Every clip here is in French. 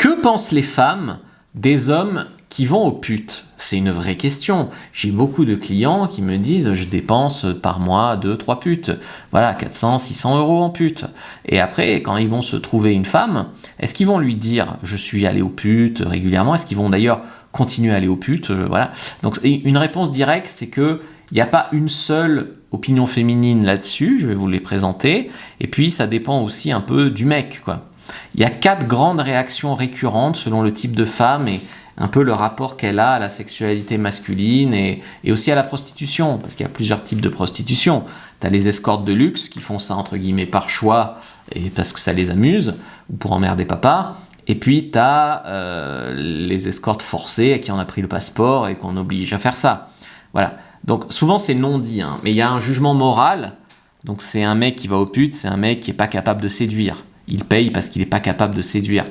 Que pensent les femmes des hommes qui vont aux putes? C'est une vraie question. J'ai beaucoup de clients qui me disent je dépense par mois 2-3 putes. Voilà, 400-600 euros en pute. Et après, quand ils vont se trouver une femme, est-ce qu'ils vont lui dire je suis allé aux putes régulièrement? Est-ce qu'ils vont d'ailleurs continuer à aller aux putes? Voilà. Donc une réponse directe, c'est que il n'y a pas une seule opinion féminine là-dessus, je vais vous les présenter. Et puis ça dépend aussi un peu du mec, quoi. Il y a 4 grandes réactions récurrentes selon le type de femme et un peu le rapport qu'elle a à la sexualité masculine et aussi à la prostitution, parce qu'il y a plusieurs types de prostitution. Tu as les escortes de luxe qui font ça entre guillemets par choix et parce que ça les amuse, ou pour emmerder papa. Et puis tu as les escortes forcées à qui on a pris le passeport et qu'on oblige à faire ça. Voilà. Donc souvent c'est non dit, hein, mais il y a un jugement moral. Donc c'est un mec qui va aux putes, c'est un mec qui n'est pas capable de séduire. Il paye parce qu'il n'est pas capable de séduire.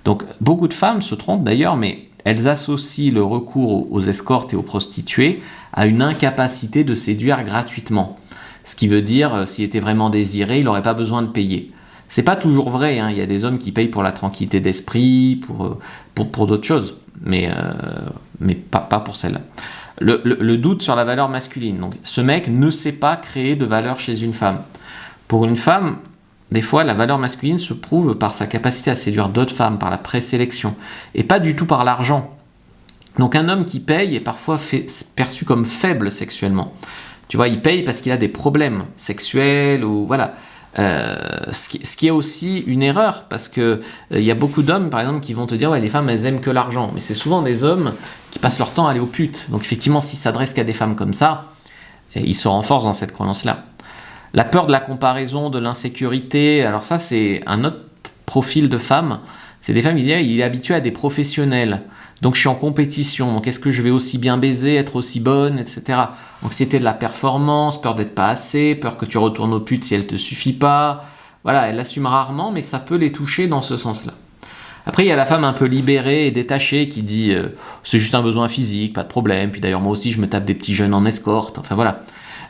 Donc beaucoup de femmes se trompent d'ailleurs, mais elles associent le recours aux escortes et aux prostituées à une incapacité de séduire gratuitement. Ce qui veut dire, s'il était vraiment désiré, il n'aurait pas besoin de payer. C'est pas toujours vrai, hein. Il y a des hommes qui payent pour la tranquillité d'esprit, pour d'autres choses, mais pas pour celle-là. Le doute sur la valeur masculine. Donc, ce mec ne sait pas créer de valeur chez une femme. Pour une femme, des fois, la valeur masculine se prouve par sa capacité à séduire d'autres femmes, par la présélection, et pas du tout par l'argent. Donc un homme qui paye est parfois perçu comme faible sexuellement. Tu vois, il paye parce qu'il a des problèmes sexuels, ou voilà. Ce qui est aussi une erreur, parce que il y a beaucoup d'hommes, par exemple, qui vont te dire ouais, les femmes, elles aiment que l'argent. Mais c'est souvent des hommes qui passent leur temps à aller aux putes. Donc effectivement, s'ils s'adressent qu'à des femmes comme ça, ils se renforcent dans cette croyance-là. La peur de la comparaison, de l'insécurité, alors ça c'est un autre profil de femme. C'est des femmes qui disent il est habitué à des professionnels, donc je suis en compétition, donc est-ce que je vais aussi bien baiser, être aussi bonne, etc. Anxiété de la performance, peur d'être pas assez, peur que tu retournes aux putes si elle te suffit pas. Voilà, elle l'assume rarement, mais ça peut les toucher dans ce sens-là. Après, il y a la femme un peu libérée et détachée qui dit c'est juste un besoin physique, pas de problème, puis d'ailleurs moi aussi je me tape des petits jeunes en escorte, enfin voilà.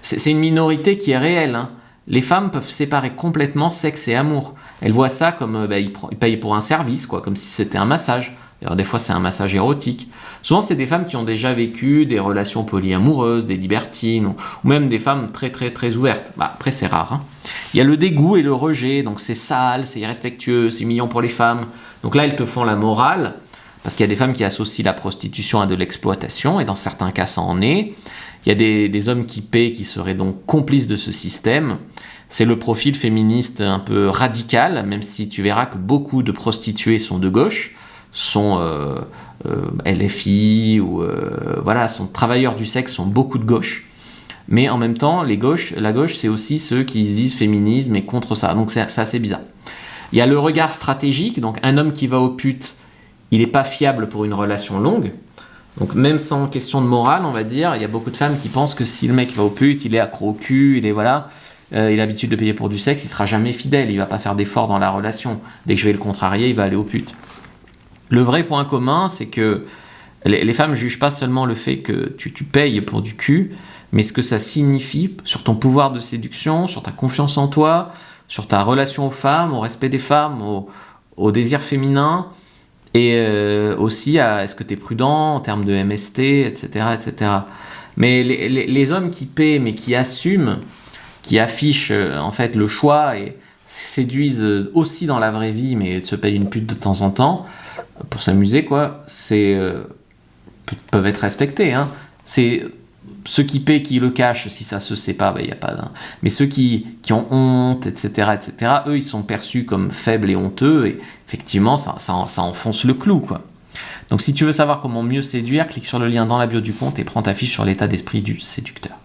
C'est une minorité qui est réelle, hein. Les femmes peuvent séparer complètement sexe et amour. Elles voient ça comme ils payent pour un service, quoi, comme si c'était un massage. D'ailleurs, des fois, c'est un massage érotique. Souvent, c'est des femmes qui ont déjà vécu des relations polyamoureuses, des libertines, ou même des femmes très, très, très ouvertes. Bah, après, c'est rare, hein. Il y a le dégoût et le rejet, donc c'est sale, c'est irrespectueux, c'est humiliant pour les femmes. Donc là, elles te font la morale, parce qu'il y a des femmes qui associent la prostitution à de l'exploitation, et dans certains cas, ça en est. Il y a des hommes qui paient, qui seraient donc complices de ce système. C'est le profil féministe un peu radical, même si tu verras que beaucoup de prostituées sont de gauche, sont LFI, ou voilà, sont travailleurs du sexe, sont beaucoup de gauche. Mais en même temps, la gauche, c'est aussi ceux qui disent féminisme et contre ça. Donc c'est assez bizarre. Il y a le regard stratégique, donc un homme qui va aux putes, il n'est pas fiable pour une relation longue. Donc même sans question de morale, on va dire, il y a beaucoup de femmes qui pensent que si le mec va aux putes, il est accro au cul, il a l'habitude de payer pour du sexe, il sera jamais fidèle, il va pas faire d'efforts dans la relation. Dès que je vais le contrarier, il va aller aux putes. Le vrai point commun, c'est que les femmes jugent pas seulement le fait que tu payes pour du cul, mais ce que ça signifie sur ton pouvoir de séduction, sur ta confiance en toi, sur ta relation aux femmes, au respect des femmes, au désir féminin, et aussi à est-ce que tu es prudent en termes de MST, etc. etc. Mais les hommes qui paient, mais qui assument, qui affichent en fait le choix et séduisent aussi dans la vraie vie, mais se payent une pute de temps en temps, pour s'amuser, quoi, peuvent être respectés, hein. C'est ceux qui paient, qui le cachent, si ça se sait pas, il y a pas. Mais ceux qui ont honte, etc., eux, ils sont perçus comme faibles et honteux, et effectivement, ça enfonce le clou, quoi. Donc, si tu veux savoir comment mieux séduire, clique sur le lien dans la bio du compte et prends ta fiche sur l'état d'esprit du séducteur.